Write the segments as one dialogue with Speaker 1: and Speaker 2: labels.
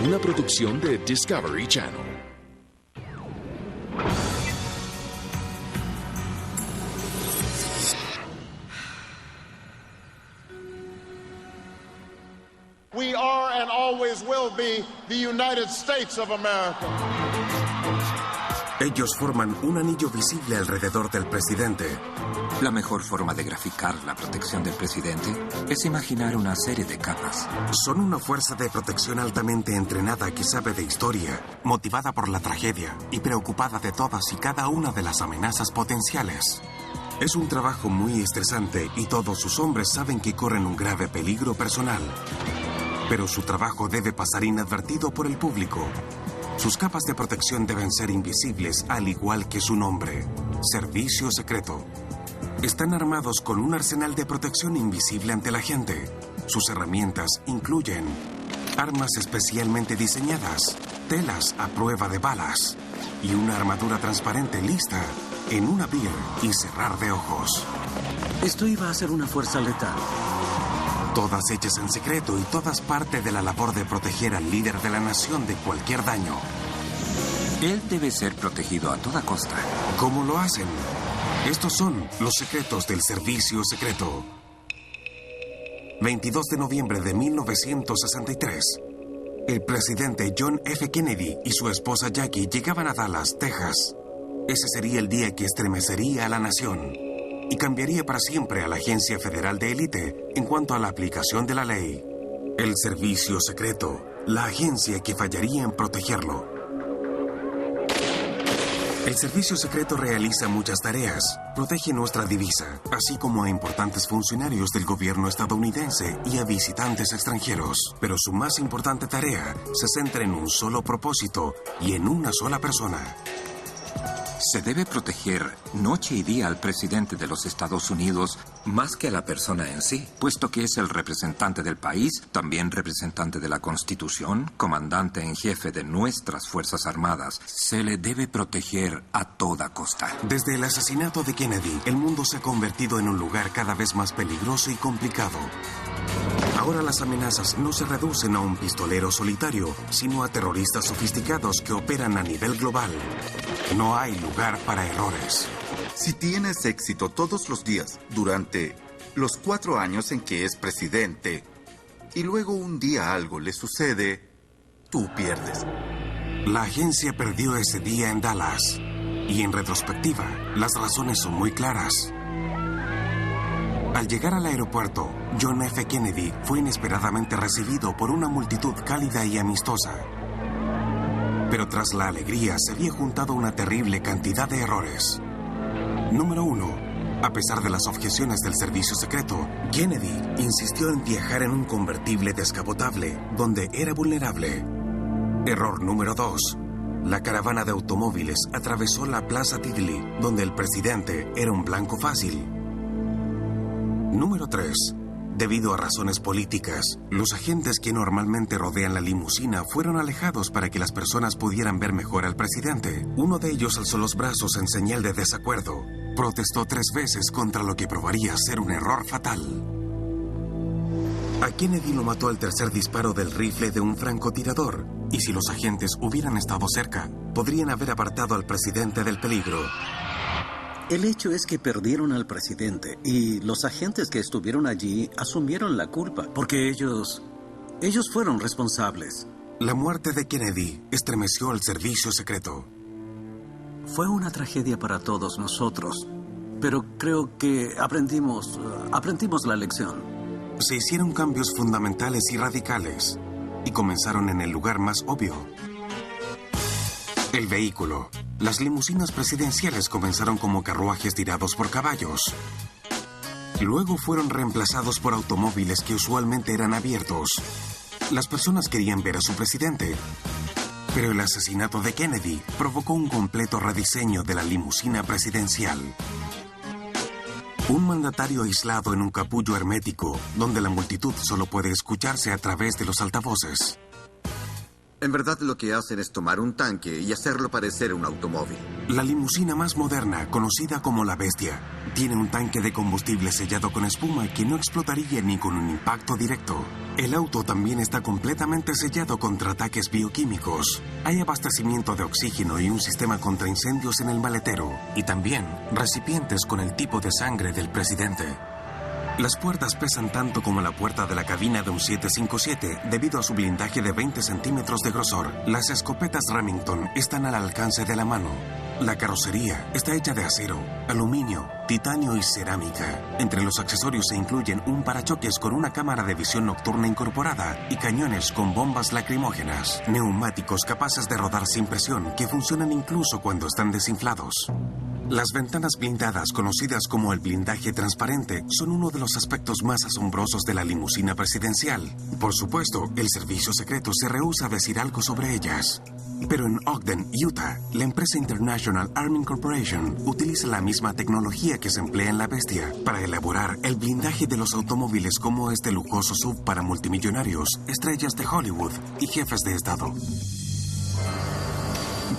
Speaker 1: una producción de Discovery Channel.
Speaker 2: We are and always will be the United States of America.
Speaker 3: Ellos forman un anillo visible alrededor del presidente.
Speaker 4: La mejor forma de graficar la protección del presidente es imaginar una serie de capas.
Speaker 3: Son una fuerza de protección altamente entrenada que sabe de historia, motivada por la tragedia y preocupada de todas y cada una de las amenazas potenciales. Es un trabajo muy estresante y todos sus hombres saben que corren un grave peligro personal. Pero su trabajo debe pasar inadvertido por el público. Sus capas de protección deben ser invisibles, al igual que su nombre: Servicio Secreto. Están armados con un arsenal de protección invisible ante la gente. Sus herramientas incluyen armas especialmente diseñadas, telas a prueba de balas y una armadura transparente lista en un abrir y cerrar de ojos.
Speaker 5: Esto iba a ser una fuerza letal.
Speaker 3: Todas hechas en secreto y todas parte de la labor de proteger al líder de la nación de cualquier daño.
Speaker 4: Él debe ser protegido a toda costa.
Speaker 3: ¿Cómo lo hacen? Estos son los secretos del Servicio Secreto. 22 de noviembre de 1963. El presidente John F. Kennedy y su esposa Jackie llegaban a Dallas, Texas. Ese sería el día que estremecería a la nación y cambiaría para siempre a la agencia federal de élite en cuanto a la aplicación de la ley. El Servicio Secreto, la agencia que fallaría en protegerlo. El Servicio Secreto realiza muchas tareas. Protege nuestra divisa, así como a importantes funcionarios del gobierno estadounidense y a visitantes extranjeros. Pero su más importante tarea se centra en un solo propósito y en una sola persona.
Speaker 4: Se debe proteger noche y día al presidente de los Estados Unidos más que a la persona en sí, puesto que es el representante del país, también representante de la Constitución, comandante en jefe de nuestras Fuerzas Armadas. Se le debe proteger a toda costa.
Speaker 3: Desde el asesinato de Kennedy, el mundo se ha convertido en un lugar cada vez más peligroso y complicado. Ahora las amenazas no se reducen a un pistolero solitario, sino a terroristas sofisticados que operan a nivel global. No hay lugar para errores.
Speaker 6: Si tienes éxito todos los días durante los 4 años en que es presidente y luego un día algo le sucede, tú pierdes.
Speaker 3: La agencia perdió ese día en Dallas. Y en retrospectiva, las razones son muy claras. Al llegar al aeropuerto, John F. Kennedy fue inesperadamente recibido por una multitud cálida y amistosa. Pero tras la alegría se había juntado una terrible cantidad de errores. Número 1. A pesar de las objeciones del Servicio Secreto, Kennedy insistió en viajar en un convertible descapotable, donde era vulnerable. Error número 2. La caravana de automóviles atravesó la Plaza Tidley, donde el presidente era un blanco fácil. Número 3. Debido a razones políticas, los agentes que normalmente rodean la limusina fueron alejados para que las personas pudieran ver mejor al presidente. Uno de ellos alzó los brazos en señal de desacuerdo. Protestó 3 veces contra lo que probaría ser un error fatal. A Kennedy lo mató al tercer disparo del rifle de un francotirador, y si los agentes hubieran estado cerca, podrían haber apartado al presidente del peligro.
Speaker 5: El hecho es que perdieron al presidente y los agentes que estuvieron allí asumieron la culpa porque ellos fueron responsables.
Speaker 3: La muerte de Kennedy estremeció al Servicio Secreto.
Speaker 5: Fue una tragedia para todos nosotros, pero creo que aprendimos la lección.
Speaker 3: Se hicieron cambios fundamentales y radicales y comenzaron en el lugar más obvio. El vehículo. Las limusinas presidenciales comenzaron como carruajes tirados por caballos. Luego fueron reemplazados por automóviles que usualmente eran abiertos. Las personas querían ver a su presidente. Pero el asesinato de Kennedy provocó un completo rediseño de la limusina presidencial. Un mandatario aislado en un capullo hermético, donde la multitud solo puede escucharse a través de los altavoces.
Speaker 7: En verdad lo que hacen es tomar un tanque y hacerlo parecer un automóvil.
Speaker 3: La limusina más moderna, conocida como la Bestia, Tiene un tanque de combustible sellado con espuma que no explotaría ni con un impacto directo. El auto también está completamente sellado contra ataques bioquímicos. Hay abastecimiento de oxígeno y un sistema contra incendios en el maletero. Y también recipientes con el tipo de sangre del presidente. Las puertas pesan tanto como la puerta de la cabina de un 757 debido a su blindaje de 20 centímetros de grosor. Las escopetas Remington están al alcance de la mano. La carrocería está hecha de acero, aluminio, titanio y cerámica. Entre los accesorios se incluyen un parachoques con una cámara de visión nocturna incorporada y cañones con bombas lacrimógenas. Neumáticos capaces de rodar sin presión que funcionan incluso cuando están desinflados. Las ventanas blindadas, conocidas como el blindaje transparente, son uno de los aspectos más asombrosos de la limusina presidencial. Por supuesto, el servicio secreto se rehúsa a decir algo sobre ellas. Pero en Ogden, Utah, la empresa International Arming Corporation utiliza la misma tecnología que se emplea en la Bestia para elaborar el blindaje de los automóviles como este lujoso SUV para multimillonarios, estrellas de Hollywood y jefes de estado.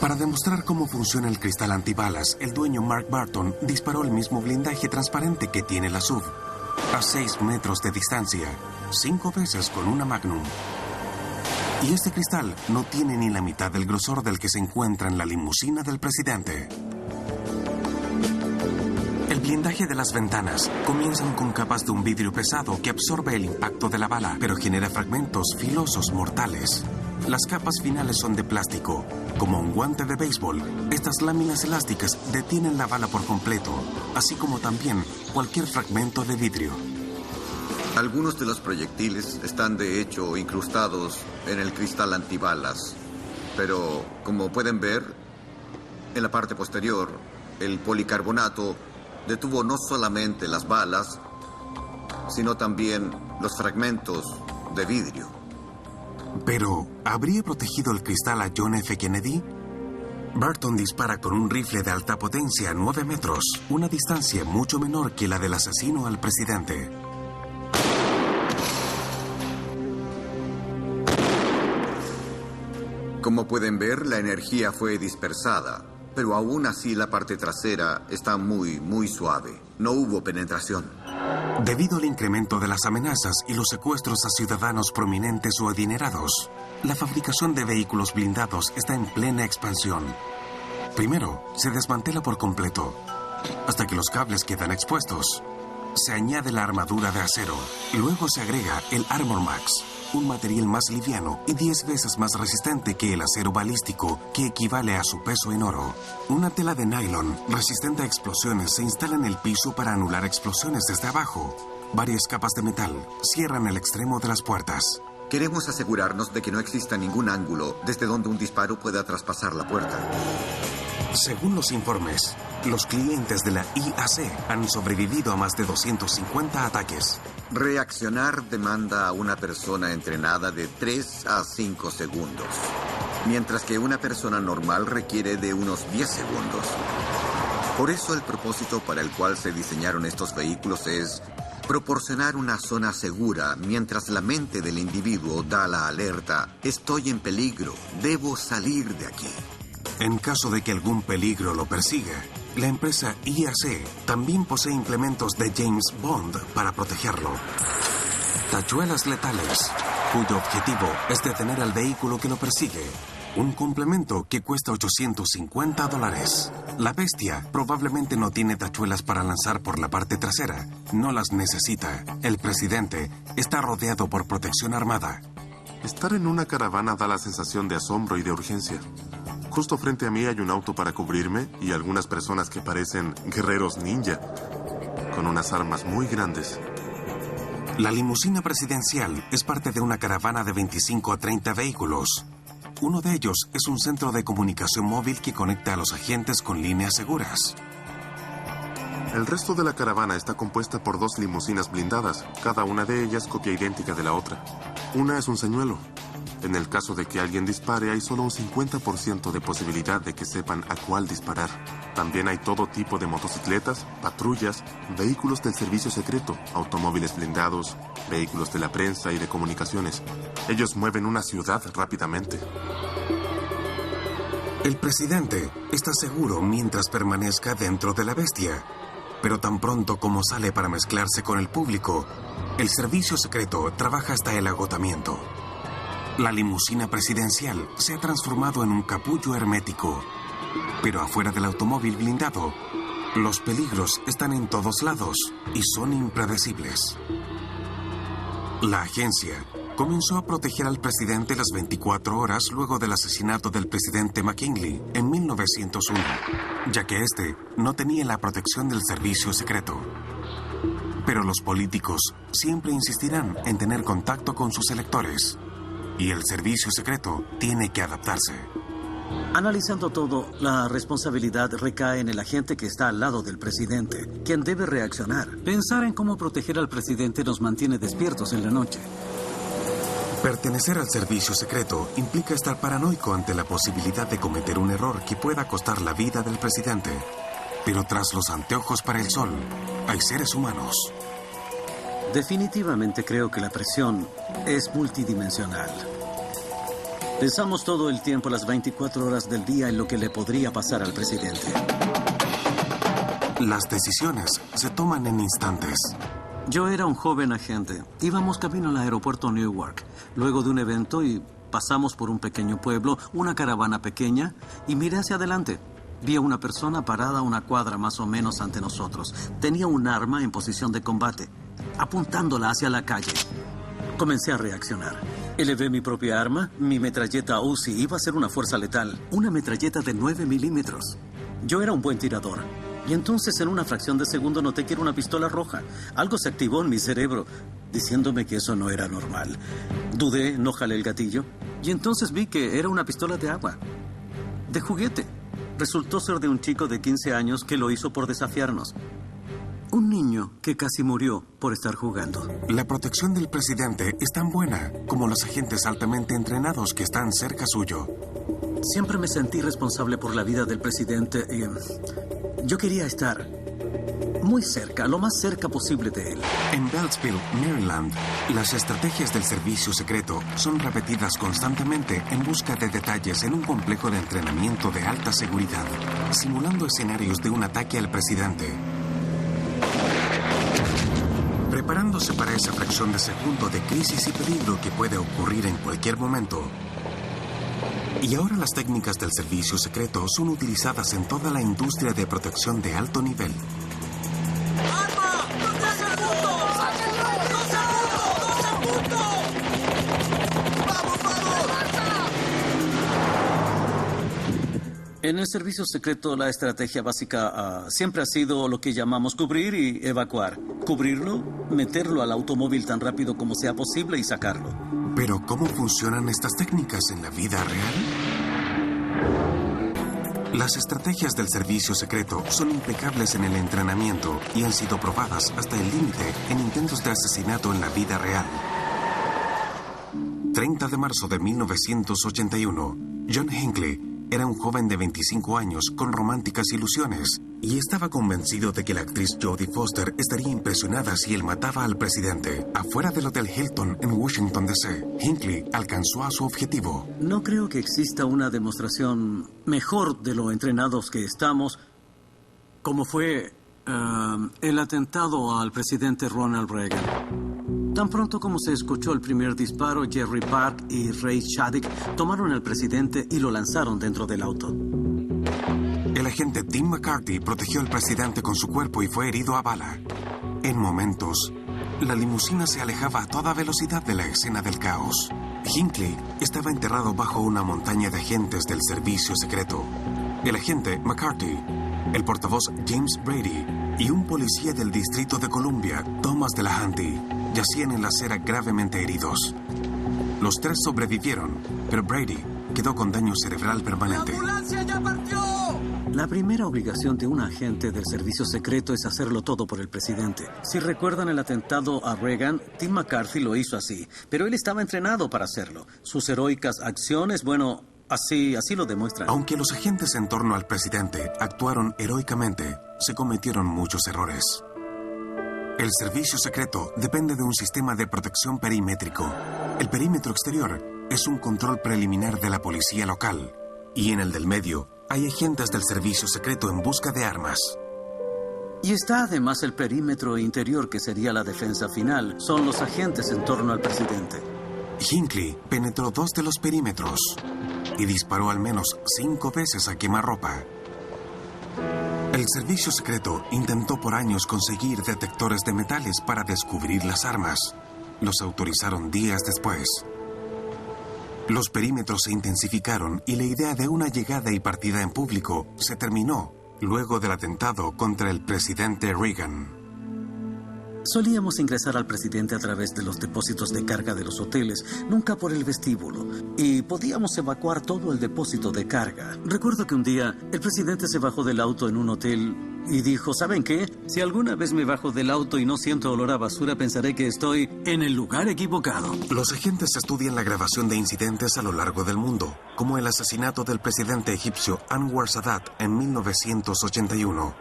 Speaker 3: Para demostrar cómo funciona el cristal antibalas, el dueño Mark Barton disparó el mismo blindaje transparente que tiene la SUV, a 6 metros de distancia, 5 veces con una Magnum. Y este cristal no tiene ni la mitad del grosor del que se encuentra en la limusina del presidente. El blindaje de las ventanas comienzan con capas de un vidrio pesado que absorbe el impacto de la bala, pero genera fragmentos filosos mortales. Las capas finales son de plástico. Como un guante de béisbol, estas láminas elásticas detienen la bala por completo, así como también cualquier fragmento de vidrio.
Speaker 7: Algunos de los proyectiles están de hecho incrustados en el cristal antibalas, pero como pueden ver, en la parte posterior, el policarbonato detuvo no solamente las balas, sino también los fragmentos de vidrio.
Speaker 3: Pero, ¿habría protegido el cristal a John F. Kennedy? Barton dispara con un rifle de alta potencia a 9 metros, una distancia mucho menor que la del asesino al presidente.
Speaker 7: Como pueden ver, la energía fue dispersada, pero aún así la parte trasera está muy suave. No hubo penetración.
Speaker 3: Debido al incremento de las amenazas y los secuestros a ciudadanos prominentes o adinerados, la fabricación de vehículos blindados está en plena expansión. Primero, se desmantela por completo, hasta que los cables quedan expuestos. Se añade la armadura de acero. Luego se agrega el Armor Max, un material más liviano y 10 veces más resistente que el acero balístico, que equivale a su peso en oro. Una tela de nylon resistente a explosiones se instala en el piso para anular explosiones desde abajo. Varias capas de metal cierran el extremo de las puertas.
Speaker 7: Queremos asegurarnos de que no exista ningún ángulo desde donde un disparo pueda traspasar la puerta.
Speaker 3: Según los informes, los clientes de la IAC han sobrevivido a más de 250 ataques.
Speaker 7: Reaccionar demanda a una persona entrenada de 3 a 5 segundos, mientras que una persona normal requiere de unos 10 segundos. Por eso el propósito para el cual se diseñaron estos vehículos es proporcionar una zona segura mientras la mente del individuo da la alerta: estoy en peligro, debo salir de aquí.
Speaker 3: En caso de que algún peligro lo persiga, la empresa IAC también posee implementos de James Bond para protegerlo. Tachuelas letales, cuyo objetivo es detener al vehículo que lo persigue. Un complemento que cuesta $850. La Bestia probablemente no tiene tachuelas para lanzar por la parte trasera. No las necesita. El presidente está rodeado por protección armada.
Speaker 8: Estar en una caravana da la sensación de asombro y de urgencia. Justo frente a mí hay un auto para cubrirme y algunas personas que parecen guerreros ninja, con unas armas muy grandes.
Speaker 3: La limusina presidencial es parte de una caravana de 25 a 30 vehículos. Uno de ellos es un centro de comunicación móvil que conecta a los agentes con líneas seguras.
Speaker 8: El resto de la caravana está compuesta por 2 limusinas blindadas, cada una de ellas copia idéntica de la otra. Una es un señuelo. En el caso de que alguien dispare, hay solo un 50% de posibilidad de que sepan a cuál disparar. También hay todo tipo de motocicletas, patrullas, vehículos del servicio secreto, automóviles blindados, vehículos de la prensa y de comunicaciones. Ellos mueven una ciudad rápidamente.
Speaker 3: El presidente está seguro mientras permanezca dentro de la Bestia. Pero tan pronto como sale para mezclarse con el público, el servicio secreto trabaja hasta el agotamiento. La limusina presidencial se ha transformado en un capullo hermético. Pero afuera del automóvil blindado, los peligros están en todos lados y son impredecibles. La agencia comenzó a proteger al presidente las 24 horas luego del asesinato del presidente McKinley en 1901, ya que este no tenía la protección del servicio secreto. Pero los políticos siempre insistirán en tener contacto con sus electores, y el servicio secreto tiene que adaptarse.
Speaker 5: Analizando todo, la responsabilidad recae en el agente que está al lado del presidente, quien debe reaccionar. Pensar en cómo proteger al presidente nos mantiene despiertos en la noche.
Speaker 3: Pertenecer al servicio secreto implica estar paranoico ante la posibilidad de cometer un error que pueda costar la vida del presidente. Pero tras los anteojos para el sol, hay seres humanos.
Speaker 5: Definitivamente creo que la presión es multidimensional. Pensamos todo el tiempo, las 24 horas del día, en lo que le podría pasar al presidente.
Speaker 3: Las decisiones se toman en instantes.
Speaker 5: Yo era un joven agente. Íbamos camino al aeropuerto Newark, luego de un evento, y pasamos por un pequeño pueblo, una caravana pequeña, y miré hacia adelante. Vi a una persona parada a una cuadra más o menos ante nosotros. Tenía un arma en posición de combate, apuntándola hacia la calle. Comencé a reaccionar. Elevé mi propia arma. Mi metralleta Uzi iba a ser una fuerza letal. Una metralleta de 9 milímetros. Yo era un buen tirador. Y entonces, en una fracción de segundo, noté que era una pistola roja. Algo se activó en mi cerebro, diciéndome que eso no era normal. Dudé, no jalé el gatillo. Y entonces vi que era una pistola de agua. De juguete. Resultó ser de un chico de 15 años que lo hizo por desafiarnos. Un niño que casi murió por estar jugando.
Speaker 3: La protección del presidente es tan buena como los agentes altamente entrenados que están cerca suyo.
Speaker 5: Siempre me sentí responsable por la vida del presidente y yo quería estar muy cerca, lo más cerca posible de él.
Speaker 3: En Beltsville, Maryland, las estrategias del servicio secreto son repetidas constantemente en busca de detalles en un complejo de entrenamiento de alta seguridad, simulando escenarios de un ataque al presidente. Preparándose para esa fracción de segundo de crisis y peligro que puede ocurrir en cualquier momento. Y ahora las técnicas del servicio secreto son utilizadas en toda la industria de protección de alto nivel.
Speaker 5: En el servicio secreto, la estrategia básica siempre ha sido lo que llamamos cubrir y evacuar. Cubrirlo, meterlo al automóvil tan rápido como sea posible y sacarlo.
Speaker 3: Pero, ¿cómo funcionan estas técnicas en la vida real? Las estrategias del servicio secreto son impecables en el entrenamiento y han sido probadas hasta el límite en intentos de asesinato en la vida real. 30 de marzo de 1981, John Hinckley era un joven de 25 años con románticas ilusiones y estaba convencido de que la actriz Jodie Foster estaría impresionada si él mataba al presidente. Afuera del Hotel Hilton en Washington, D.C., Hinckley alcanzó a su objetivo.
Speaker 5: No creo que exista una demostración mejor de lo entrenados que estamos, como fue el atentado al presidente Ronald Reagan. Tan pronto como se escuchó el primer disparo, Jerry Park y Ray Shaddick tomaron al presidente y lo lanzaron dentro del auto.
Speaker 3: El agente Tim McCarthy protegió al presidente con su cuerpo y fue herido a bala. En momentos, la limusina se alejaba a toda velocidad de la escena del caos. Hinckley estaba enterrado bajo una montaña de agentes del servicio secreto. El agente McCarthy, el portavoz James Brady y un policía del Distrito de Columbia, Thomas Delahanty, yacían en la acera gravemente heridos. Los tres sobrevivieron, pero Brady quedó con daño cerebral permanente.
Speaker 9: ¡La ambulancia ya partió!
Speaker 5: La primera obligación de un agente del servicio secreto es hacerlo todo por el presidente. Si recuerdan el atentado a Reagan, Tim McCarthy lo hizo así, pero él estaba entrenado para hacerlo. Sus heroicas acciones, bueno, así lo demuestran.
Speaker 3: Aunque los agentes en torno al presidente actuaron heroicamente, se cometieron muchos errores. El servicio secreto depende de un sistema de protección perimétrico. El perímetro exterior es un control preliminar de la policía local. Y en el del medio hay agentes del servicio secreto en busca de armas.
Speaker 5: Y está además el perímetro interior, que sería la defensa final. Son los agentes en torno al presidente.
Speaker 3: Hinckley penetró 2 de los perímetros y disparó al menos 5 veces a quemarropa. El servicio secreto intentó por años conseguir detectores de metales para descubrir las armas. Los autorizaron días después. Los perímetros se intensificaron y la idea de una llegada y partida en público se terminó luego del atentado contra el presidente Reagan.
Speaker 5: Solíamos ingresar al presidente a través de los depósitos de carga de los hoteles, nunca por el vestíbulo, y podíamos evacuar todo el depósito de carga. Recuerdo que un día el presidente se bajó del auto en un hotel y dijo, ¿saben qué? Si alguna vez me bajo del auto y no siento olor a basura, pensaré que estoy en el lugar equivocado.
Speaker 3: Los agentes estudian la grabación de incidentes a lo largo del mundo, como el asesinato del presidente egipcio Anwar Sadat en 1981.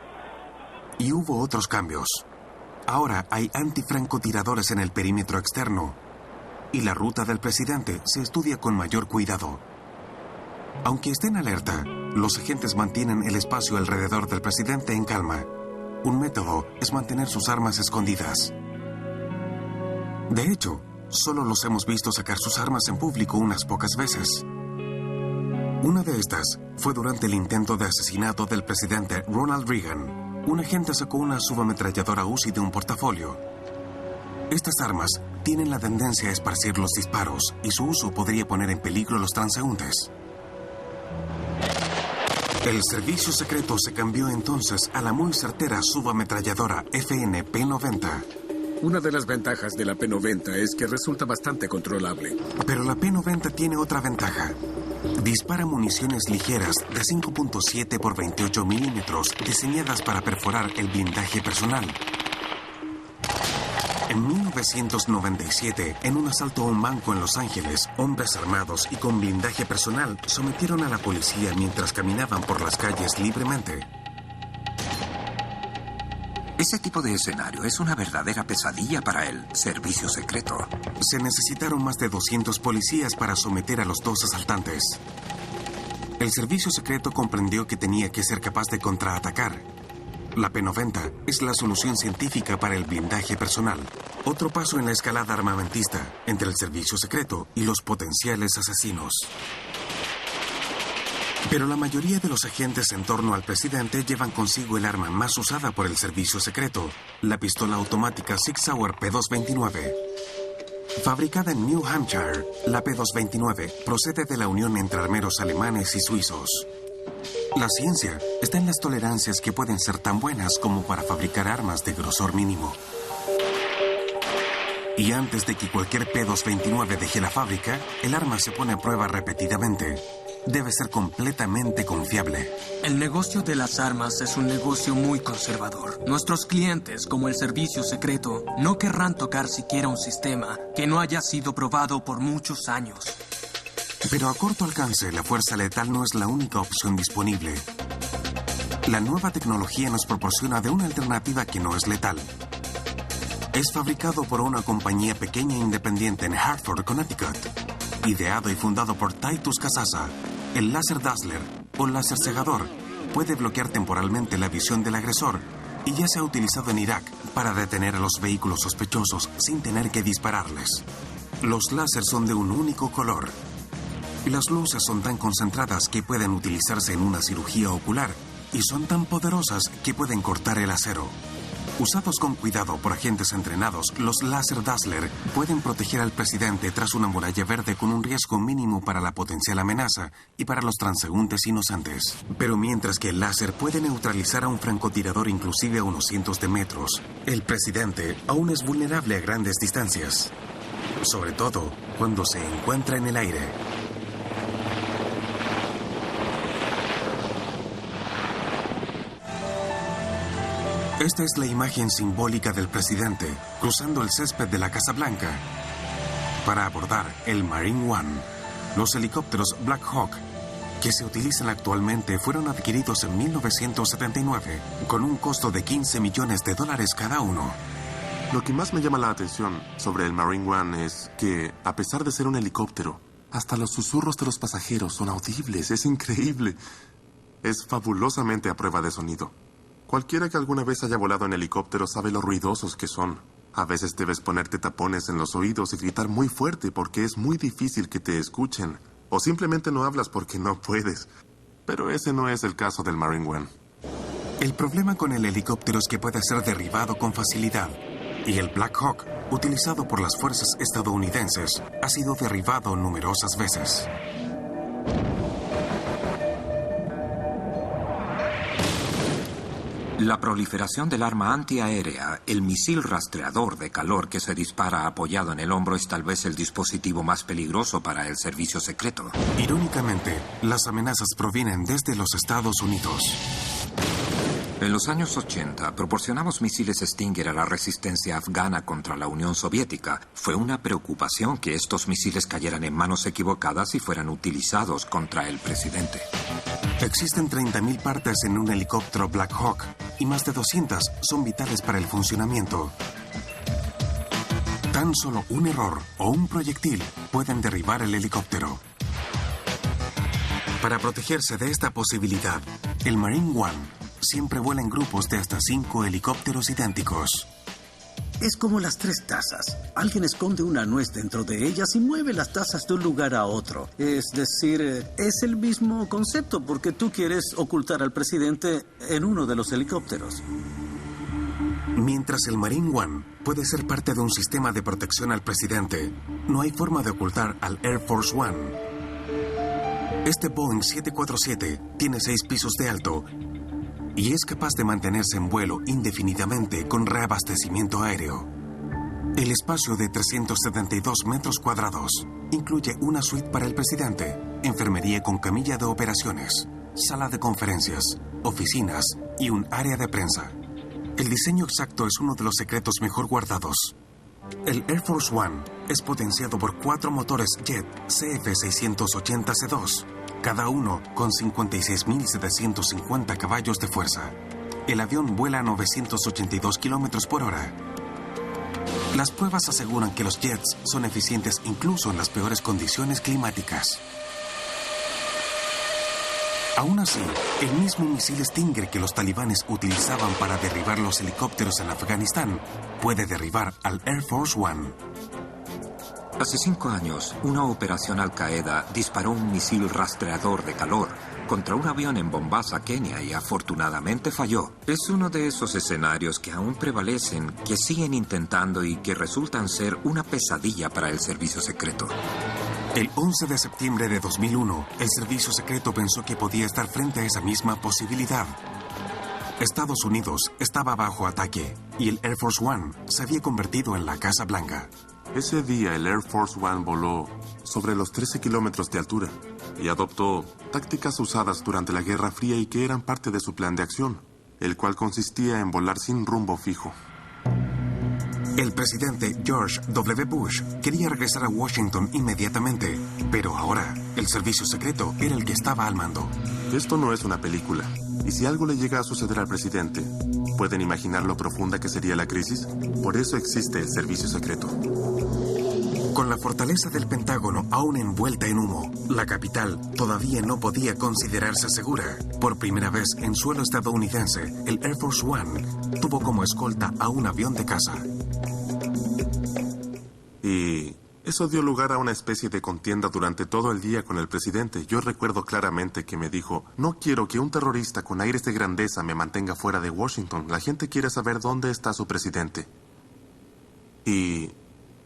Speaker 3: Y hubo otros cambios. Ahora hay antifrancotiradores en el perímetro externo y la ruta del presidente se estudia con mayor cuidado. Aunque estén alerta, los agentes mantienen el espacio alrededor del presidente en calma. Un método es mantener sus armas escondidas. De hecho, solo los hemos visto sacar sus armas en público unas pocas veces. Una de estas fue durante el intento de asesinato del presidente Ronald Reagan. Un agente sacó una subametralladora Uzi de un portafolio. Estas armas tienen la tendencia a esparcir los disparos y su uso podría poner en peligro a los transeúntes. El servicio secreto se cambió entonces a la muy certera subametralladora FN P90.
Speaker 1: Una de las ventajas de la P90 es que resulta bastante controlable.
Speaker 3: Pero la P90 tiene otra ventaja. Dispara municiones ligeras de 5.7 por 28 milímetros diseñadas para perforar el blindaje personal. En 1997, en un asalto a un banco en Los Ángeles, hombres armados y con blindaje personal sometieron a la policía mientras caminaban por las calles libremente.
Speaker 4: Ese tipo de escenario es una verdadera pesadilla para el servicio secreto.
Speaker 3: Se necesitaron más de 200 policías para someter a los 2 asaltantes. El servicio secreto comprendió que tenía que ser capaz de contraatacar. La P90 es la solución científica para el blindaje personal. Otro paso en la escalada armamentista entre el servicio secreto y los potenciales asesinos. Pero la mayoría de los agentes en torno al presidente llevan consigo el arma más usada por el servicio secreto, la pistola automática Sig Sauer P229. Fabricada en New Hampshire, la P229 procede de la unión entre armeros alemanes y suizos. La ciencia está en las tolerancias que pueden ser tan buenas como para fabricar armas de grosor mínimo. Y antes de que cualquier P229 deje la fábrica, el arma se pone a prueba repetidamente. Debe ser completamente confiable.
Speaker 9: El negocio de las armas es un negocio muy conservador. Nuestros clientes, como el servicio secreto, no querrán tocar siquiera un sistema que no haya sido probado por muchos años.
Speaker 3: Pero a corto alcance, la fuerza letal no es la única opción disponible. La nueva tecnología nos proporciona de una alternativa que no es letal. Es fabricado por una compañía pequeña e independiente en Hartford, Connecticut. Ideado y fundado por Titus Casasa, el láser Dazzler o láser cegador puede bloquear temporalmente la visión del agresor y ya se ha utilizado en Irak para detener a los vehículos sospechosos sin tener que dispararles. Los láseres son de un único color. Las luces son tan concentradas que pueden utilizarse en una cirugía ocular y son tan poderosas que pueden cortar el acero. Usados con cuidado por agentes entrenados, los láser Dazzler pueden proteger al presidente tras una muralla verde con un riesgo mínimo para la potencial amenaza y para los transeúntes inocentes. Pero mientras que el láser puede neutralizar a un francotirador inclusive a unos cientos de metros, el presidente aún es vulnerable a grandes distancias. Sobre todo cuando se encuentra en el aire. Esta es la imagen simbólica del presidente cruzando el césped de la Casa Blanca para abordar el Marine One. Los helicópteros Black Hawk que se utilizan actualmente fueron adquiridos en 1979 con un costo de $15 millones cada uno.
Speaker 8: Lo que más me llama la atención sobre el Marine One es que, a pesar de ser un helicóptero, hasta los susurros de los pasajeros son audibles. Es increíble. Es fabulosamente a prueba de sonido. Cualquiera que alguna vez haya volado en helicóptero sabe lo ruidosos que son. A veces debes ponerte tapones en los oídos y gritar muy fuerte porque es muy difícil que te escuchen. O simplemente no hablas porque no puedes. Pero ese no es el caso del Marine One.
Speaker 3: El problema con el helicóptero es que puede ser derribado con facilidad. Y el Black Hawk, utilizado por las fuerzas estadounidenses, ha sido derribado numerosas veces.
Speaker 4: La proliferación del arma antiaérea, el misil rastreador de calor que se dispara apoyado en el hombro, es tal vez el dispositivo más peligroso para el servicio secreto.
Speaker 3: Irónicamente, las amenazas provienen desde los Estados Unidos.
Speaker 4: En los años 80, proporcionamos misiles Stinger a la resistencia afgana contra la Unión Soviética. Fue una preocupación que estos misiles cayeran en manos equivocadas y fueran utilizados contra el presidente.
Speaker 3: Existen 30.000 partes en un helicóptero Black Hawk y más de 200 son vitales para el funcionamiento. Tan solo un error o un proyectil pueden derribar el helicóptero. Para protegerse de esta posibilidad, el Marine One siempre vuela en grupos de hasta 5 helicópteros idénticos.
Speaker 5: Es como las 3 tazas. Alguien esconde una nuez dentro de ellas y mueve las tazas de un lugar a otro. Es decir, es el mismo concepto porque tú quieres ocultar al presidente en uno de los helicópteros.
Speaker 3: Mientras el Marine One puede ser parte de un sistema de protección al presidente, no hay forma de ocultar al Air Force One. Este Boeing 747 tiene 6 pisos de alto y es capaz de mantenerse en vuelo indefinidamente con reabastecimiento aéreo. El espacio de 372 metros cuadrados incluye una suite para el presidente, enfermería con camilla de operaciones, sala de conferencias, oficinas y un área de prensa. El diseño exacto es uno de los secretos mejor guardados. El Air Force One es potenciado por 4 motores jet CF680C2, cada uno con 56.750 caballos de fuerza. El avión vuela a 982 kilómetros por hora. Las pruebas aseguran que los jets son eficientes incluso en las peores condiciones climáticas. Aún así, el mismo misil Stinger que los talibanes utilizaban para derribar los helicópteros en Afganistán puede derribar al Air Force One.
Speaker 4: Hace 5 años, una operación Al-Qaeda disparó un misil rastreador de calor contra un avión en Mombasa, Kenia, y afortunadamente falló. Es uno de esos escenarios que aún prevalecen, que siguen intentando y que resultan ser una pesadilla para el servicio secreto.
Speaker 3: El 11 de septiembre de 2001, el servicio secreto pensó que podía estar frente a esa misma posibilidad. Estados Unidos estaba bajo ataque y el Air Force One se había convertido en la Casa Blanca.
Speaker 8: Ese día el Air Force One voló sobre los 13 kilómetros de altura y adoptó tácticas usadas durante la Guerra Fría y que eran parte de su plan de acción, el cual consistía en volar sin rumbo fijo.
Speaker 3: El presidente George W. Bush quería regresar a Washington inmediatamente, pero ahora el servicio secreto era el que estaba al mando.
Speaker 8: Esto no es una película, y si algo le llega a suceder al presidente, ¿pueden imaginar lo profunda que sería la crisis? Por eso existe el servicio secreto.
Speaker 3: Con la fortaleza del Pentágono aún envuelta en humo, la capital todavía no podía considerarse segura. Por primera vez en suelo estadounidense, el Air Force One tuvo como escolta a un avión de caza.
Speaker 8: Y eso dio lugar a una especie de contienda durante todo el día con el presidente. Yo recuerdo claramente que me dijo: no quiero que un terrorista con aires de grandeza me mantenga fuera de Washington. La gente quiere saber dónde está su presidente. Y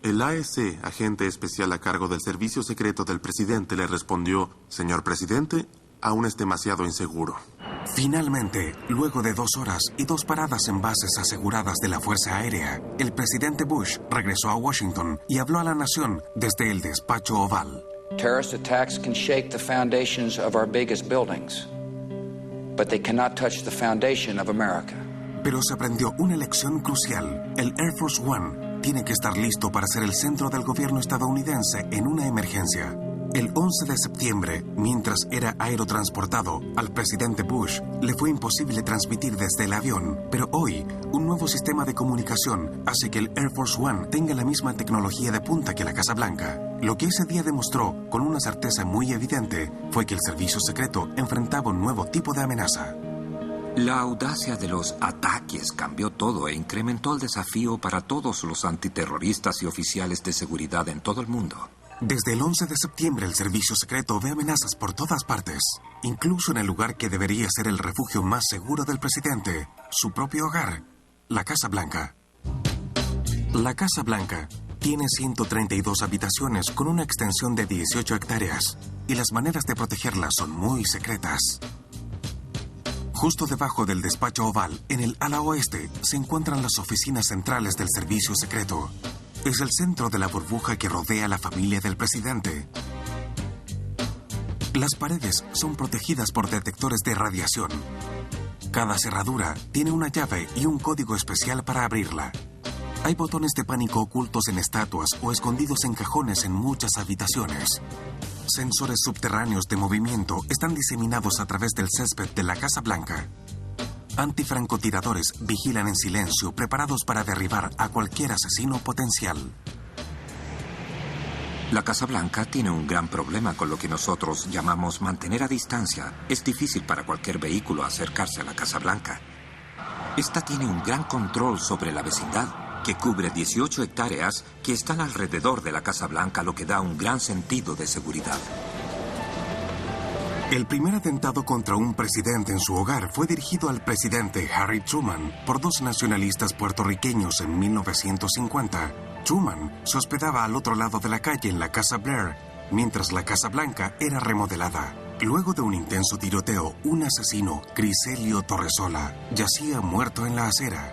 Speaker 8: el AEC, agente especial a cargo del servicio secreto del presidente, le respondió: señor presidente, aún es demasiado inseguro.
Speaker 3: Finalmente, luego de 2 horas y 2 paradas en bases aseguradas de la Fuerza Aérea, el presidente Bush regresó a Washington y habló a la nación desde el despacho oval.
Speaker 10: Terrorist attacks can shake the foundations of our biggest buildings, but they cannot touch the foundation of America.
Speaker 3: Pero se aprendió una lección crucial. El Air Force One tiene que estar listo para ser el centro del gobierno estadounidense en una emergencia. El 11 de septiembre, mientras era aerotransportado, al presidente Bush le fue imposible transmitir desde el avión. Pero hoy, un nuevo sistema de comunicación hace que el Air Force One tenga la misma tecnología de punta que la Casa Blanca. Lo que ese día demostró, con una certeza muy evidente, fue que el servicio secreto enfrentaba un nuevo tipo de amenaza.
Speaker 4: La audacia de los ataques cambió todo e incrementó el desafío para todos los antiterroristas y oficiales de seguridad en todo el mundo.
Speaker 3: Desde el 11 de septiembre, el servicio secreto ve amenazas por todas partes, incluso en el lugar que debería ser el refugio más seguro del presidente, su propio hogar, la Casa Blanca. La Casa Blanca tiene 132 habitaciones con una extensión de 18 hectáreas, y las maneras de protegerlas son muy secretas. Justo debajo del despacho oval, en el ala oeste, se encuentran las oficinas centrales del servicio secreto. Es el centro de la burbuja que rodea a la familia del presidente. Las paredes son protegidas por detectores de radiación. Cada cerradura tiene una llave y un código especial para abrirla. Hay botones de pánico ocultos en estatuas o escondidos en cajones en muchas habitaciones. Sensores subterráneos de movimiento están diseminados a través del césped de la Casa Blanca. Antifrancotiradores vigilan en silencio, preparados para derribar a cualquier asesino potencial.
Speaker 4: La Casa Blanca tiene un gran problema con lo que nosotros llamamos mantener a distancia. Es difícil para cualquier vehículo acercarse a la Casa Blanca. Esta tiene un gran control sobre la vecindad, que cubre 18 hectáreas que están alrededor de la Casa Blanca, lo que da un gran sentido de seguridad.
Speaker 3: El primer atentado contra un presidente en su hogar fue dirigido al presidente Harry Truman por dos nacionalistas puertorriqueños en 1950. Truman se hospedaba al otro lado de la calle en la Casa Blair, mientras la Casa Blanca era remodelada. Luego de un intenso tiroteo, un asesino, Criselio Torresola, yacía muerto en la acera,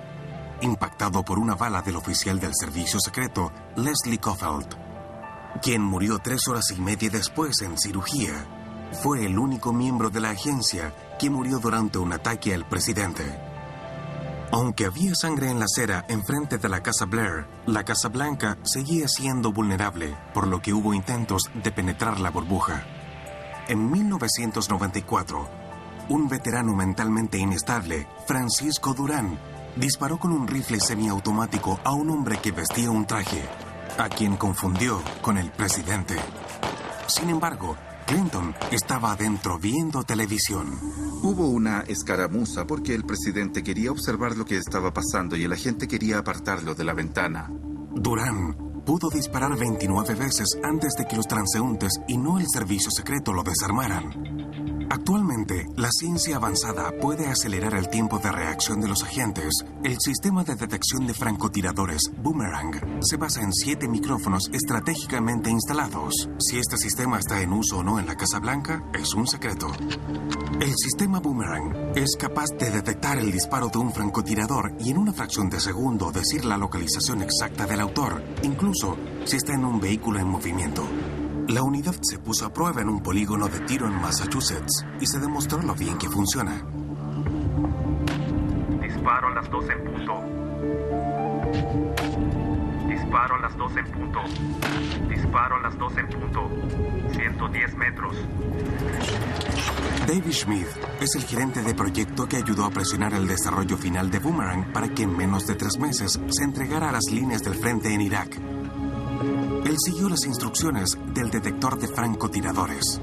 Speaker 3: impactado por una bala del oficial del servicio secreto, Leslie Coffeld, quien murió 3 horas y media después en cirugía. Fue el único miembro de la agencia que murió durante un ataque al presidente. Aunque había sangre en la acera enfrente de la Casa Blair, la Casa Blanca seguía siendo vulnerable, por lo que hubo intentos de penetrar la burbuja. En 1994, un veterano mentalmente inestable, Francisco Durán, disparó con un rifle semiautomático a un hombre que vestía un traje, a quien confundió con el presidente. Sin embargo, Clinton estaba adentro viendo televisión.
Speaker 6: Hubo una escaramuza porque el presidente quería observar lo que estaba pasando y el agente quería apartarlo de la ventana.
Speaker 3: Durán pudo disparar 29 veces antes de que los transeúntes y no el servicio secreto lo desarmaran. Actualmente, la ciencia avanzada puede acelerar el tiempo de reacción de los agentes. El sistema de detección de francotiradores, Boomerang, se basa en 7 micrófonos estratégicamente instalados. Si este sistema está en uso o no en la Casa Blanca, es un secreto. El sistema Boomerang es capaz de detectar el disparo de un francotirador y en una fracción de segundo decir la localización exacta del autor, incluso si está en un vehículo en movimiento. La unidad se puso a prueba en un polígono de tiro en Massachusetts y se demostró lo bien que funciona.
Speaker 11: Disparo a las 12 en punto. Disparo a las 12 en punto. Disparo a las 12 en punto. 110 metros.
Speaker 3: David Schmidt es el gerente de proyecto que ayudó a presionar el desarrollo final de Boomerang para que en menos de 3 meses se entregara a las líneas del frente en Irak. Él siguió las instrucciones del detector de francotiradores.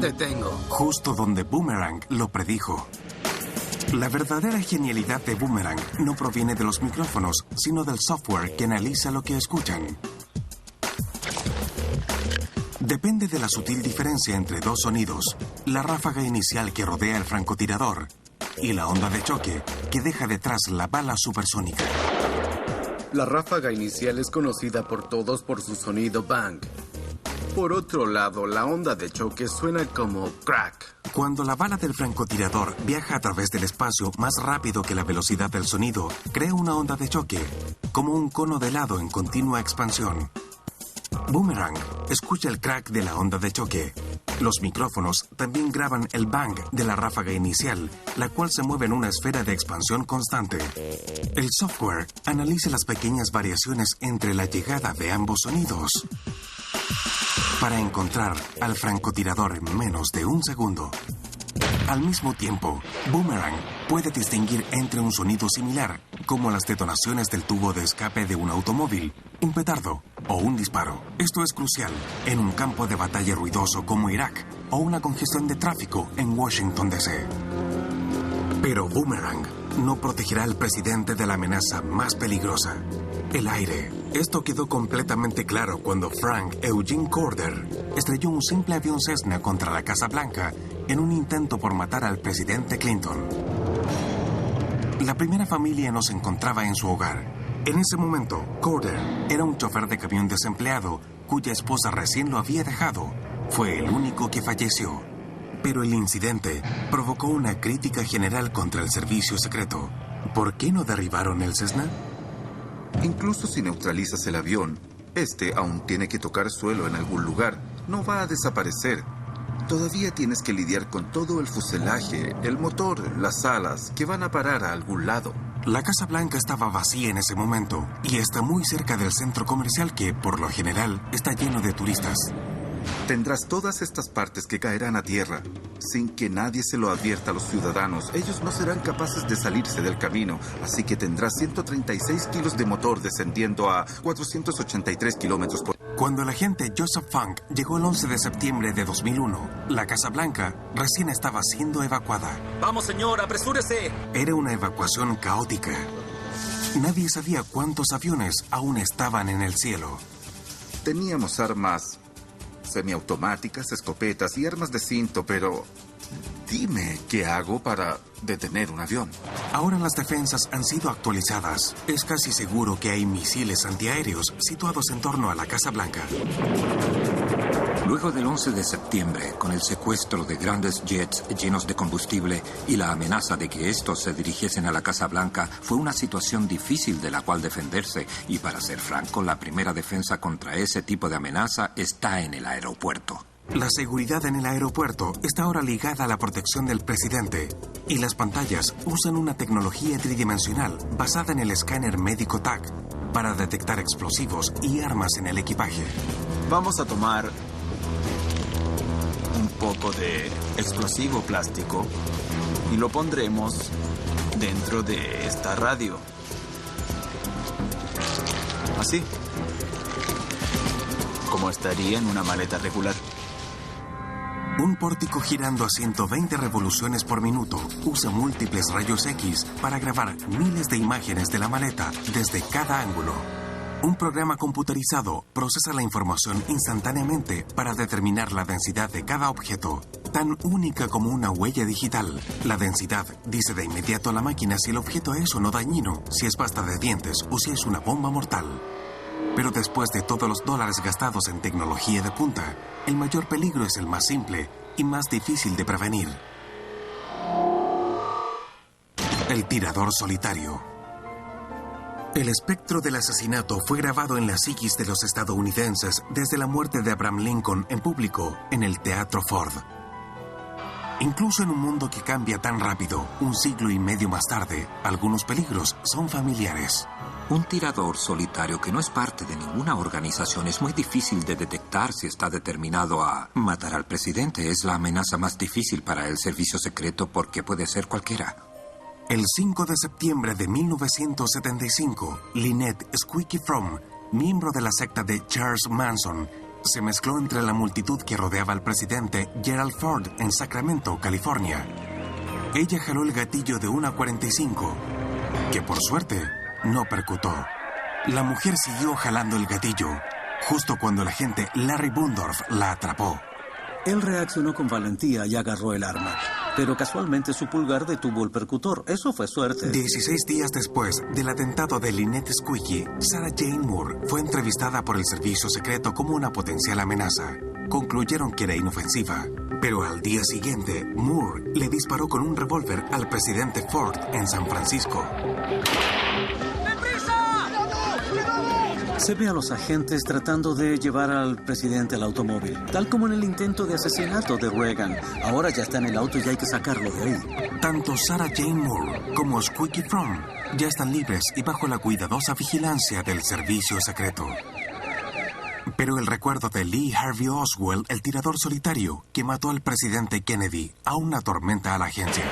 Speaker 12: Detengo.
Speaker 3: Justo donde Boomerang lo predijo. La verdadera genialidad de Boomerang no proviene de los micrófonos, sino del software que analiza lo que escuchan. Depende de la sutil diferencia entre dos sonidos, la ráfaga inicial que rodea el francotirador y la onda de choque que deja detrás la bala supersónica.
Speaker 12: La ráfaga inicial es conocida por todos por su sonido bang. Por otro lado, la onda de choque suena como crack.
Speaker 3: Cuando la bala del francotirador viaja a través del espacio más rápido que la velocidad del sonido, crea una onda de choque, como un cono de helado en continua expansión. Boomerang escucha el crack de la onda de choque. Los micrófonos también graban el bang de la ráfaga inicial, la cual se mueve en una esfera de expansión constante. El software analiza las pequeñas variaciones entre la llegada de ambos sonidos para encontrar al francotirador en menos de 1 segundo. Al mismo tiempo, Boomerang puede distinguir entre un sonido similar, como las detonaciones del tubo de escape de un automóvil, un petardo o un disparo. Esto es crucial en un campo de batalla ruidoso como Irak o una congestión de tráfico en Washington, D.C. Pero Boomerang no protegerá al presidente de la amenaza más peligrosa, el aire. Esto quedó completamente claro cuando Frank Eugene Corder estrelló un simple avión Cessna contra la Casa Blanca en un intento por matar al presidente Clinton. La primera familia no se encontraba en su hogar. En ese momento, Corder era un chofer de camión desempleado cuya esposa recién lo había dejado. Fue el único que falleció. Pero el incidente provocó una crítica general contra el servicio secreto. ¿Por qué no derribaron el Cessna?
Speaker 6: Incluso si neutralizas el avión, este aún tiene que tocar suelo en algún lugar. No va a desaparecer. Todavía tienes que lidiar con todo el fuselaje, el motor, las alas, que van a parar a algún lado.
Speaker 3: La Casa Blanca estaba vacía en ese momento y está muy cerca del centro comercial que, por lo general, está lleno de turistas.
Speaker 6: Tendrás todas estas partes que caerán a tierra. Sin que nadie se lo advierta a los ciudadanos, ellos no serán capaces de salirse del camino. Así que tendrás 136 kilos de motor descendiendo a 483 kilómetros por...
Speaker 3: Cuando el agente Joseph Funk llegó el 11 de septiembre de 2001, la Casa Blanca recién estaba siendo evacuada.
Speaker 5: ¡Vamos, señor! ¡Apresúrese!
Speaker 3: Era una evacuación caótica. Nadie sabía cuántos aviones aún estaban en el cielo.
Speaker 6: Teníamos armas semiautomáticas, escopetas y armas de cinto, pero... Dime, ¿qué hago para detener un avión?
Speaker 3: Ahora las defensas han sido actualizadas. Es casi seguro que hay misiles antiaéreos situados en torno a la Casa Blanca.
Speaker 4: Luego del 11 de septiembre, con el secuestro de grandes jets llenos de combustible y la amenaza de que estos se dirigiesen a la Casa Blanca, fue una situación difícil de la cual defenderse. Y para ser franco, la primera defensa contra ese tipo de amenaza está en el aeropuerto.
Speaker 3: La seguridad en el aeropuerto está ahora ligada a la protección del presidente y las pantallas usan una tecnología tridimensional basada en el escáner médico TAC para detectar explosivos y armas en el equipaje.
Speaker 13: Vamos a tomar un poco de explosivo plástico y lo pondremos dentro de esta radio. Así, como estaría en una maleta regular.
Speaker 3: Un pórtico girando a 120 revoluciones por minuto usa múltiples rayos X para grabar miles de imágenes de la maleta desde cada ángulo. Un programa computarizado procesa la información instantáneamente para determinar la densidad de cada objeto, tan única como una huella digital. La densidad dice de inmediato a la máquina si el objeto es o no dañino, si es pasta de dientes o si es una bomba mortal. Pero después de todos los dólares gastados en tecnología de punta, el mayor peligro es el más simple y más difícil de prevenir. El tirador solitario. El espectro del asesinato fue grabado en la psiquis de los estadounidenses desde la muerte de Abraham Lincoln en público en el Teatro Ford. Incluso en un mundo que cambia tan rápido, un siglo y medio más tarde, algunos peligros son familiares.
Speaker 4: Un tirador solitario que no es parte de ninguna organización es muy difícil de detectar si está determinado a matar al presidente. Es la amenaza más difícil para el servicio secreto porque puede ser cualquiera.
Speaker 3: El 5 de septiembre de 1975, Lynette Squeaky Fromm, miembro de la secta de Charles Manson, se mezcló entre la multitud que rodeaba al presidente Gerald Ford en Sacramento, California. Ella jaló el gatillo de una .45, que por suerte no percutó. La mujer siguió jalando el gatillo, justo cuando el agente Larry Bundorf la atrapó.
Speaker 5: Él reaccionó con valentía y agarró el arma, pero casualmente su pulgar detuvo el percutor. Eso fue suerte.
Speaker 3: 16 días después del atentado de Lynette Squeaky, Sarah Jane Moore fue entrevistada por el servicio secreto como una potencial amenaza. Concluyeron que era inofensiva, pero al día siguiente, Moore le disparó con un revólver al presidente Ford en San Francisco.
Speaker 5: Se ve a los agentes tratando de llevar al presidente al automóvil, tal como en el intento de asesinato de Reagan. Ahora ya está en el auto y hay que sacarlo de ahí.
Speaker 3: Tanto Sarah Jane Moore como Squeaky Fromm ya están libres y bajo la cuidadosa vigilancia del servicio secreto. Pero el recuerdo de Lee Harvey Oswald, el tirador solitario que mató al presidente Kennedy, aún atormenta a la agencia.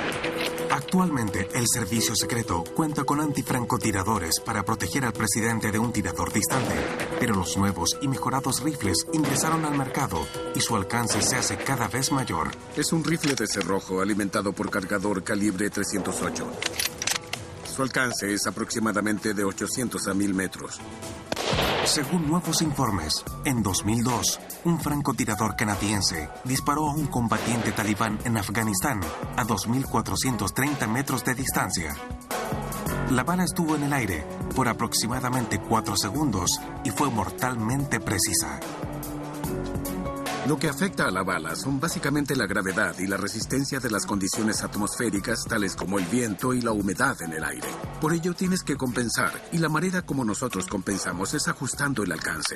Speaker 3: Actualmente, el servicio secreto cuenta con antifrancotiradores para proteger al presidente de un tirador distante, pero los nuevos y mejorados rifles ingresaron al mercado y su alcance se hace cada vez mayor.
Speaker 1: Es un rifle de cerrojo alimentado por cargador calibre 308. Su alcance es aproximadamente de 800 a 1000 metros.
Speaker 3: Según nuevos informes, en 2002, un francotirador canadiense disparó a un combatiente talibán en Afganistán a 2.430 metros de distancia. La bala estuvo en el aire por aproximadamente 4 segundos y fue mortalmente precisa.
Speaker 1: Lo que afecta a la bala son básicamente la gravedad y la resistencia de las condiciones atmosféricas, tales como el viento y la humedad en el aire. Por ello tienes que compensar, y la manera como nosotros compensamos es ajustando el alcance.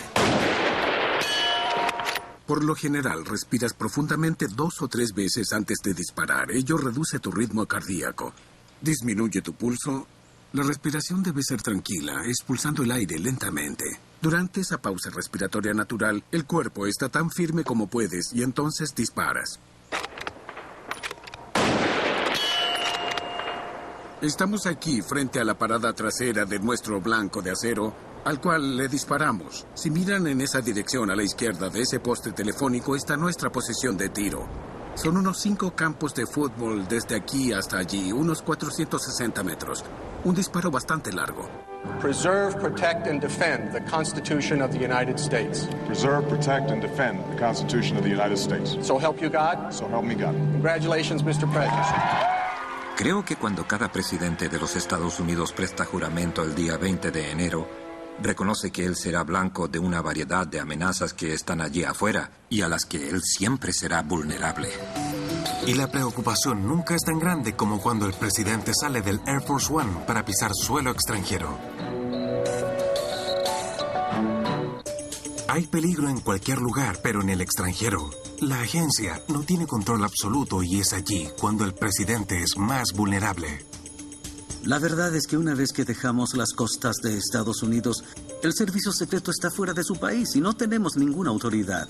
Speaker 1: Por lo general, respiras profundamente 2 o 3 veces antes de disparar. Ello reduce tu ritmo cardíaco, disminuye tu pulso. La respiración debe ser tranquila, expulsando el aire lentamente. Durante esa pausa respiratoria natural, el cuerpo está tan firme como puedes y entonces disparas. Estamos aquí frente a la parada trasera de nuestro blanco de acero, al cual le disparamos. Si miran en esa dirección a la izquierda de ese poste telefónico está nuestra posición de tiro. Son unos 5 campos de fútbol desde aquí hasta allí, unos 460 metros. Un disparo bastante largo.
Speaker 2: Preserve, protect, and defend the Constitution of the United States.
Speaker 14: Preserve, protect, and defend the Constitution of the United States.
Speaker 2: So help you God.
Speaker 14: So help me God.
Speaker 2: Congratulations, Mr. President.
Speaker 4: Creo que cuando cada presidente de los Estados Unidos presta juramento el día 20 de enero, reconoce que él será blanco de una variedad de amenazas que están allí afuera y a las que él siempre será vulnerable.
Speaker 3: Y la preocupación nunca es tan grande como cuando el presidente sale del Air Force One para pisar suelo extranjero. Hay peligro en cualquier lugar, pero en el extranjero, la agencia no tiene control absoluto y es allí cuando el presidente es más vulnerable.
Speaker 5: La verdad es que una vez que dejamos las costas de Estados Unidos, el servicio secreto está fuera de su país y no tenemos ninguna autoridad.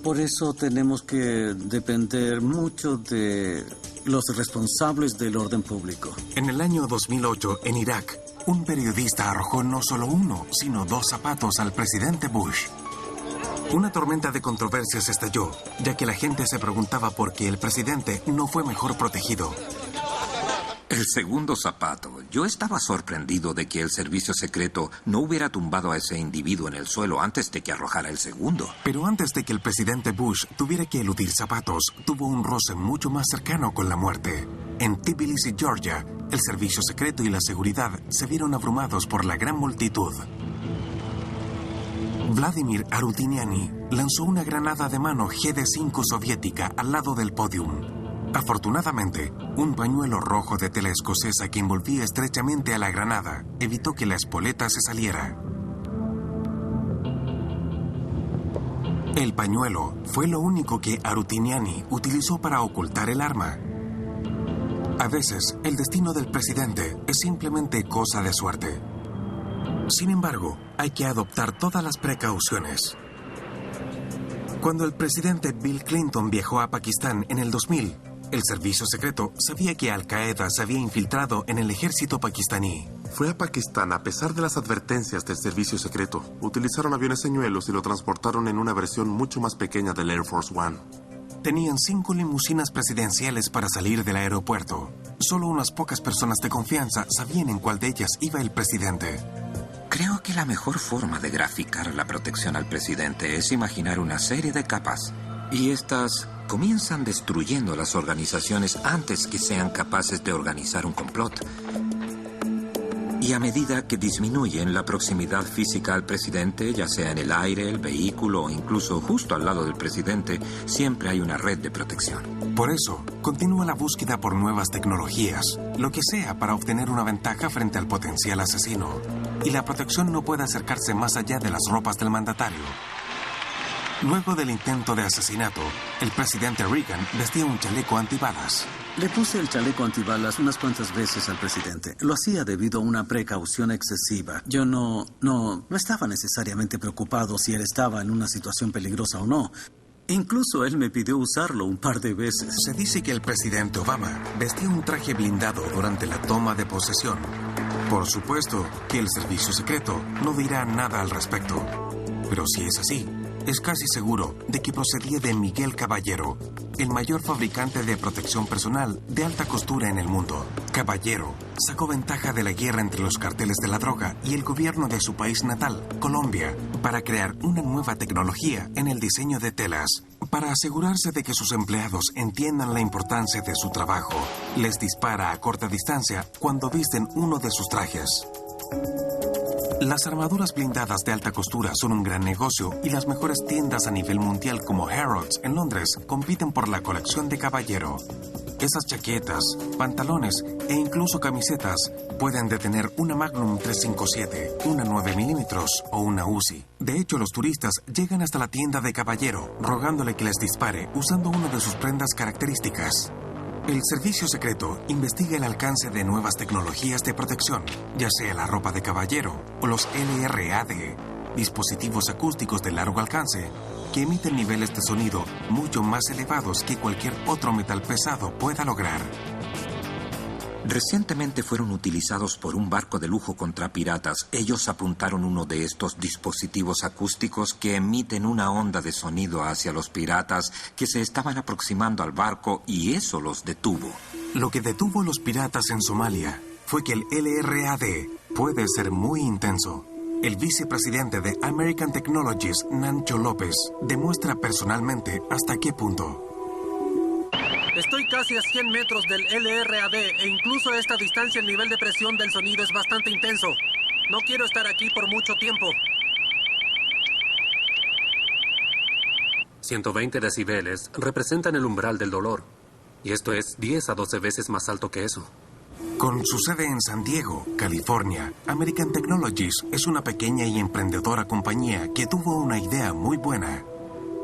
Speaker 5: Por eso tenemos que depender mucho de los responsables del orden público.
Speaker 3: En el año 2008, en Irak, un periodista arrojó no solo 1, sino 2 zapatos al presidente Bush. Una tormenta de controversias estalló, ya que la gente se preguntaba por qué el presidente no fue mejor protegido.
Speaker 4: El segundo zapato. Yo estaba sorprendido de que el servicio secreto no hubiera tumbado a ese individuo en el suelo antes de que arrojara el segundo.
Speaker 3: Pero antes de que el presidente Bush tuviera que eludir zapatos, tuvo un roce mucho más cercano con la muerte. En Tbilisi, Georgia, el servicio secreto y la seguridad se vieron abrumados por la gran multitud. Vladimir Arutiniani lanzó una granada de mano GD-5 soviética al lado del podium. Afortunadamente, un pañuelo rojo de tela escocesa que envolvía estrechamente a la granada evitó que la espoleta se saliera. El pañuelo fue lo único que Arutiniani utilizó para ocultar el arma. A veces, el destino del presidente es simplemente cosa de suerte. Sin embargo, hay que adoptar todas las precauciones. Cuando el presidente Bill Clinton viajó a Pakistán en el 2000, el servicio secreto sabía que Al-Qaeda se había infiltrado en el ejército pakistaní.
Speaker 8: Fue a Pakistán a pesar de las advertencias del servicio secreto. Utilizaron aviones señuelos y lo transportaron en una versión mucho más pequeña del Air Force One.
Speaker 3: Tenían 5 limusinas presidenciales para salir del aeropuerto. Solo unas pocas personas de confianza sabían en cuál de ellas iba el presidente.
Speaker 4: Creo que la mejor forma de graficar la protección al presidente es imaginar una serie de capas. Y estas comienzan destruyendo las organizaciones antes que sean capaces de organizar un complot. Y a medida que disminuyen la proximidad física al presidente, ya sea en el aire, el vehículo o incluso justo al lado del presidente, siempre hay una red de protección.
Speaker 3: Por eso, continúa la búsqueda por nuevas tecnologías, lo que sea para obtener una ventaja frente al potencial asesino. Y la protección no puede acercarse más allá de las ropas del mandatario. Luego del intento de asesinato, el presidente Reagan vestía un chaleco antibalas.
Speaker 5: Le puse el chaleco antibalas unas cuantas veces al presidente. Lo hacía debido a una precaución excesiva. Yo no estaba necesariamente preocupado si él estaba en una situación peligrosa o no. Incluso él me pidió usarlo un par de veces.
Speaker 3: Se dice que el presidente Obama vestía un traje blindado durante la toma de posesión. Por supuesto que el servicio secreto no dirá nada al respecto. Pero si es así, es casi seguro de que procedía de Miguel Caballero, el mayor fabricante de protección personal de alta costura en el mundo. Caballero sacó ventaja de la guerra entre los carteles de la droga y el gobierno de su país natal, Colombia, para crear una nueva tecnología en el diseño de telas. Para asegurarse de que sus empleados entiendan la importancia de su trabajo, les dispara a corta distancia cuando visten uno de sus trajes. Las armaduras blindadas de alta costura son un gran negocio y las mejores tiendas a nivel mundial como Harrods en Londres compiten por la colección de Caballero. Esas chaquetas, pantalones e incluso camisetas pueden detener una Magnum 357, una 9 milímetros o una Uzi. De hecho, los turistas llegan hasta la tienda de Caballero rogándole que les dispare usando una de sus prendas características. El servicio secreto investiga el alcance de nuevas tecnologías de protección, ya sea la ropa de Caballero o los LRAD, dispositivos acústicos de largo alcance que emiten niveles de sonido mucho más elevados que cualquier otro metal pesado pueda lograr.
Speaker 4: Recientemente fueron utilizados por un barco de lujo contra piratas. Ellos apuntaron uno de estos dispositivos acústicos que emiten una onda de sonido hacia los piratas que se estaban aproximando al barco y eso los detuvo.
Speaker 3: Lo que detuvo a los piratas en Somalia fue que el LRAD puede ser muy intenso. El vicepresidente de American Technologies, Nancho López, demuestra personalmente hasta qué punto.
Speaker 5: Estoy casi a 100 metros del LRAD e incluso a esta distancia el nivel de presión del sonido es bastante intenso. No quiero estar aquí por mucho tiempo. 120 decibeles representan el umbral del dolor. Y esto es 10 a 12 veces más alto que eso.
Speaker 3: Con su sede en San Diego, California, American Technologies es una pequeña y emprendedora compañía que tuvo una idea muy buena.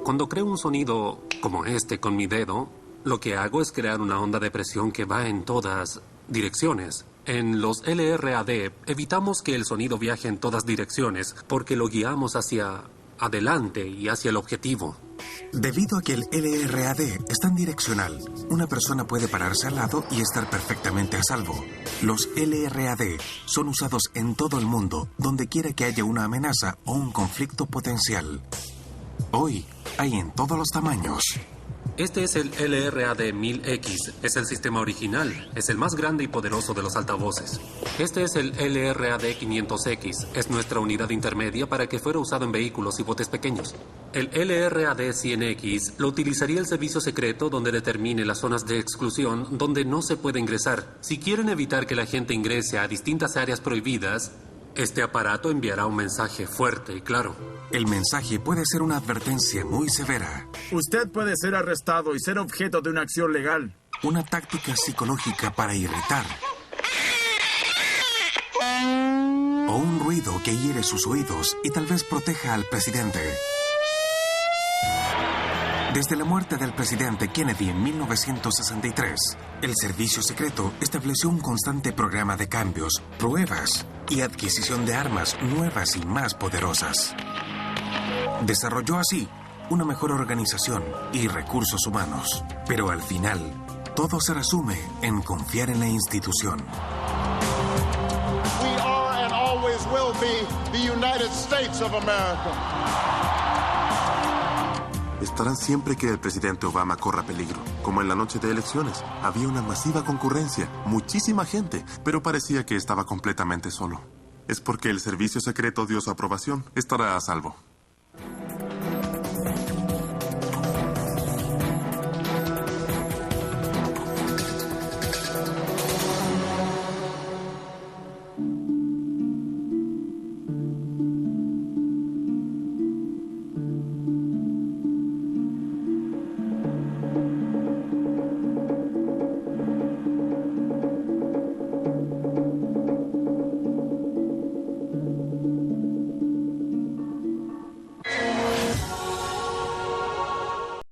Speaker 5: Cuando creo un sonido como este con mi dedo, lo que hago es crear una onda de presión que va en todas direcciones. En los LRAD evitamos que el sonido viaje en todas direcciones porque lo guiamos hacia adelante y hacia el objetivo.
Speaker 3: Debido a que el LRAD es tan direccional, una persona puede pararse al lado y estar perfectamente a salvo. Los LRAD son usados en todo el mundo, donde quiera que haya una amenaza o un conflicto potencial. Hoy hay en todos los tamaños.
Speaker 5: Este es el LRAD 1000X. Es el sistema original. Es el más grande y poderoso de los altavoces. Este es el LRAD 500X. Es nuestra unidad intermedia para que fuera usado en vehículos y botes pequeños. El LRAD 100X lo utilizaría el servicio secreto donde determine las zonas de exclusión donde no se puede ingresar. Si quieren evitar que la gente ingrese a distintas áreas prohibidas, este aparato enviará un mensaje fuerte y claro.
Speaker 3: El mensaje puede ser una advertencia muy severa.
Speaker 15: Usted puede ser arrestado y ser objeto de una acción legal.
Speaker 3: Una táctica psicológica para irritar. O un ruido que hiere sus oídos y tal vez proteja al presidente. Desde la muerte del presidente Kennedy en 1963, el servicio secreto estableció un constante programa de cambios, pruebas y adquisición de armas nuevas y más poderosas. Desarrolló así una mejor organización y recursos humanos. Pero al final, todo se resume en confiar en la institución.
Speaker 2: We are and always will be the United States of America.
Speaker 8: Estarán siempre que el presidente Obama corra peligro. Como en la noche de elecciones, había una masiva concurrencia, muchísima gente, pero parecía que estaba completamente solo. Es porque el servicio secreto dio su aprobación. Estará a salvo.